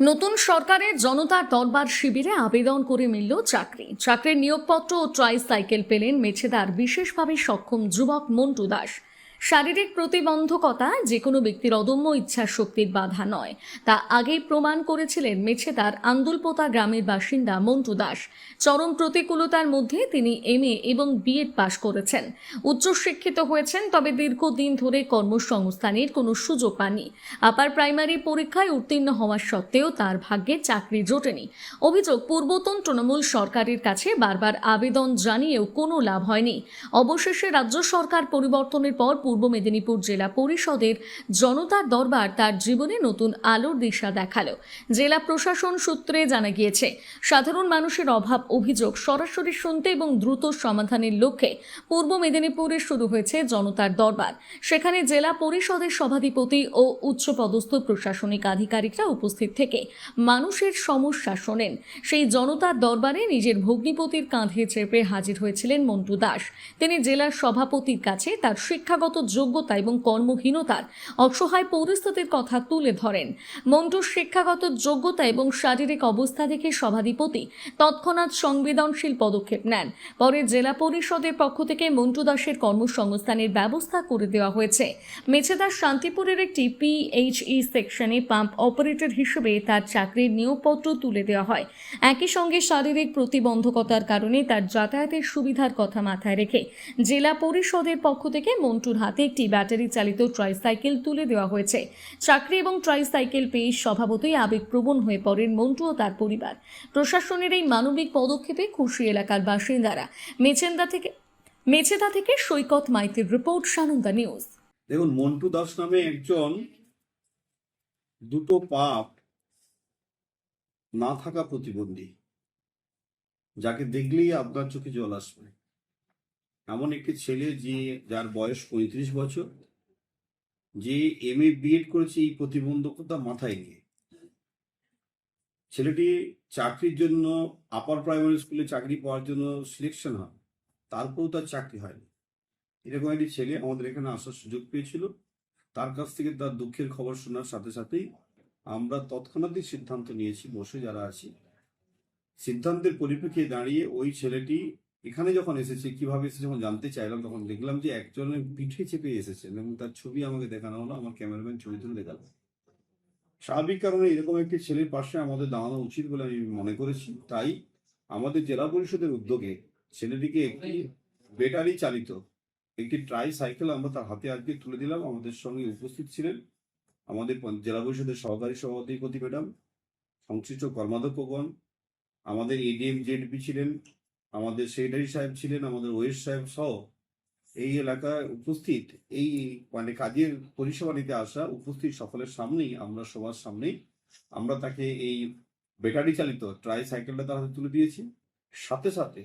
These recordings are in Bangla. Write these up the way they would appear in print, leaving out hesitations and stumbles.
নতুন সরকারের জনতার দরবার শিবিরে আবেদন করে মিলল চাকরির নিয়োগপত্র ও ট্রাইসাইকেল পেলেন মেছেদার বিশেষভাবে সক্ষম যুবক মন্টু দাস। শারীরিক প্রতিবন্ধকতা যে কোনো ব্যক্তির অদম্য ইচ্ছা শক্তির বাধা নয়, তা আগেই প্রমাণ করেছিলেন মেছেদার আন্দুলপোতা গ্রামের বাসিন্দা মন্টু দাস। চরম প্রতিকূলতার মধ্যে তিনি এমএ এবং বিএড পাশ করেছেন, উচ্চশিক্ষিত হয়েছেন, তবে দীর্ঘদিন ধরে কর্মসংস্থানের কোনো সুযোগ পাননি। আপার প্রাইমারি পরীক্ষায় উত্তীর্ণ হওয়া সত্ত্বেও তার ভাগ্যে চাকরি জোটেনি। অভিযোগ, পূর্বতন তৃণমূল সরকারের কাছে বারবার আবেদন জানিয়েও কোনো লাভ হয়নি। অবশেষে রাজ্য সরকার পরিবর্তনের পর পূর্ব মেদিনীপুর জেলা পরিষদের জনতার দরবার তার জীবনে নতুন আলোর দিশা দেখালো। জেলা প্রশাসন সূত্রে জানা গিয়েছে, সাধারণ মানুষের অভাব অভিযোগ সরাসরি শুনতে এবং দ্রুত সমাধানের লক্ষ্যে পূর্ব মেদিনীপুরে শুরু হয়েছে জনতার দরবার। সেখানে জেলা পরিষদের সভাধিপতি ও উচ্চপদস্থ প্রশাসনিক আধিকারিকরা উপস্থিত থেকে মানুষের সমস্যা শোনেন। সেই জনতার দরবারে নিজের ভগ্নিপতির কাঁধে চেপে হাজির হয়েছিলেন মন্টু দাস। তিনি জেলার সভাপতির কাছে তার শিক্ষাগত যোগ্যতা এবং কর্মহীনতার অসহায় পরিস্থিতির কথা তুলে ধরেন। মন্টুর শিক্ষাগত যোগ্যতা এবং শারীরিক অবস্থা দেখে সভাধিপতি তৎক্ষণাৎ সংবেদনশীল পদক্ষেপ নেন। পরে জেলা পরিষদের পক্ষ থেকে মন্টু দাসের কর্মসংস্থানের ব্যবস্থা করে দেওয়া হয়েছে। মেছেদার শান্তিপুরের একটি পিএইচই সেকশনে পাম্প অপারেটর হিসেবে তার চাকরির নিয়োগপত্র তুলে দেওয়া হয়। একই সঙ্গে শারীরিক প্রতিবন্ধকতার কারণে তার যাতায়াতের সুবিধার কথা মাথায় রেখে জেলা পরিষদের পক্ষ থেকে মন্টুর হাতে একটি ব্যাটারি চালিত ট্রাইসাইকেল তুলে দেওয়া হয়েছে। চাকরি এবং ট্রাইসাইকেল পেয়ে স্বভাবতই আবেগপ্রবণ হয়ে পড়েন মন্টু ও তার পরিবার। প্রশাসনের এই মানবিক পদক্ষেপে খুশি এলাকার বাসিন্দারা। মেছেদা থেকে সৈকত মাইতির রিপোর্ট, সানন্দা নিউজ। দেখুন, মন্টু দাস নামে একজন দুটো পা না থাকা প্রতিবন্ধী, যাকে দেখলেই আপনার চোখে জল আসবে, এমন একটি ছেলে যার বয়স 35 বছর, যে এমএ বিএড করেছে এই প্রতিবন্ধকতা মাথায় নিয়ে। ছেলেটি চাকরির জন্য আপার প্রাইমারি স্কুলে চাকরি পাওয়ার জন্য সিলেকশন হয়, তারপরেও তার চাকরি হয়নি। এরকম একটি ছেলে আমাদের এখানে আসার সুযোগ পেয়েছিল। তার কাছ থেকে তার দুঃখের খবর শোনার সাথে সাথেই আমরা তৎক্ষণাৎই সিদ্ধান্ত নিয়েছি, বসে যারা আছি, সিদ্ধান্তের পরিপ্রেক্ষিতে দাঁড়িয়ে ওই ছেলেটি এখানে যখন এসেছে, কিভাবে এসেছে যখন জানতে চাইলাম, তখন দেখলাম যে একজনের পিঠে চেপে এসেছেন এবং তার ছবি আমাকে দেখানো হলো। আমার ক্যামেরাম্যান ছবি তুলে দেখালো। স্বাভাবিক কারণে এরকম একটি ছেলের পাশে আমাদের দাঁড়ানো উচিত বলে আমি মনে করেছি। তাই আমাদের জেলা পরিষদের উদ্যোগে ছেলেটিকে একটি ব্যাটারি চালিত একটি ট্রাই সাইকেল আমরা তার হাতে আজকে তুলে দিলাম। আমাদের সঙ্গে উপস্থিত ছিলেন আমাদের জেলা পরিষদের সহকারী সভাধিপতি ম্যাডাম, সংশ্লিষ্ট কর্মাধ্যক্ষগণ, আমাদের এডিএম জেডপি ছিলেন, আমাদের সেক্রেটারি সাহেব ছিলেন, আমাদের ওয়েস সাহেব সহ এই এলাকায় উপস্থিত এই কাজের পরিষেবা নিতে আসা উপস্থিত সকলের সামনেই, আমরা সবার সামনেই আমরা তাকে এই ব্যাটারি চালিত ট্রাই সাইকেলটা তার হাতে তুলে দিয়েছি। সাথে সাথে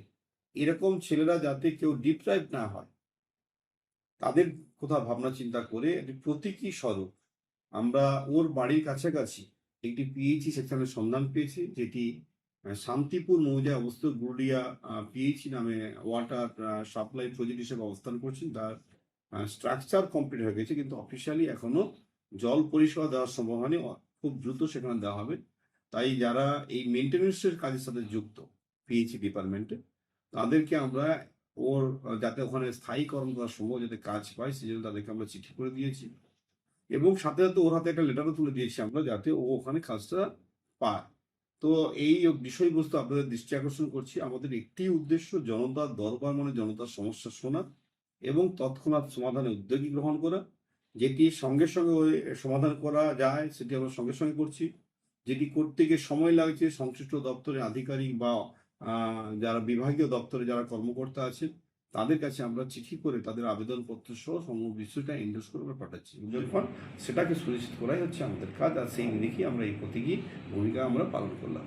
এরকম ছেলেরা যাতে কেউ ডিপ্রাইভ না হয়, তাদের কথা ভাবনা চিন্তা করে একটি প্রতীকী স্বরূপ আমরা ওর বাড়ির কাছাকাছি একটি পিএইচই সেকশনের সন্ধান পেয়েছি, যেটি শান্তিপুর মৌজায় অবস্থিত গুরুলিয়া পিএইচই নামে ওয়াটার সাপ্লাই প্রজেক্ট হিসেবে অবস্থান করছেন। তার স্ট্রাকচার কমপ্লিট হয়ে গেছে, কিন্তু অফিসিয়ালি এখনো জল পরিষেবা দেওয়ার সম্ভব হয়নি। খুব দ্রুত সেখানে দেওয়া হবে। তাই যারা এই মেনটেন্যান্সের কাজের সাথে যুক্ত পিএইচই ডিপার্টমেন্টে, তাদেরকে আমরা ওর যাতে ওখানে স্থায়ীকরণ করা সম্ভব, যাতে কাজ পায়, সেই জন্য তাদেরকে আমরা চিঠি করে দিয়েছি এবং সাথে সাথে ওর হাতে একটা লেটারও তুলে দিয়েছি আমরা, যাতে ও ওখানে কাজটা পায়। তো এই বিষয়বস্তু আপনাদের দৃষ্টি আকর্ষণ করছি। আমাদের একটি উদ্দেশ্য, জনতার দরবার মানে জনতার সমস্যা শোনা এবং তৎক্ষণাৎ সমাধানে উদ্যোগী গ্রহণ করা। যেটি সঙ্গে সঙ্গে সমাধান করা যায় সেটি আমরা সঙ্গে সঙ্গে করছি। যেটি করতে গিয়ে সময় লাগছে, সংশ্লিষ্ট দপ্তরের আধিকারিক বা যারা বিভাগীয় দপ্তরে যারা কর্মকর্তা আছেন, তাদের কাছে আমরা চিঠি করে তাদের আবেদনপত্র সহ সমগ্র বিষয়টা এন্ডোর্স করে আমরা পাঠাচ্ছি। যখন সেটাকে সুনিশ্চিত করাই হচ্ছে আমাদের কাজ, আর সেই দিকেই আমরা এই প্রতীকী ভূমিকা আমরা পালন করলাম।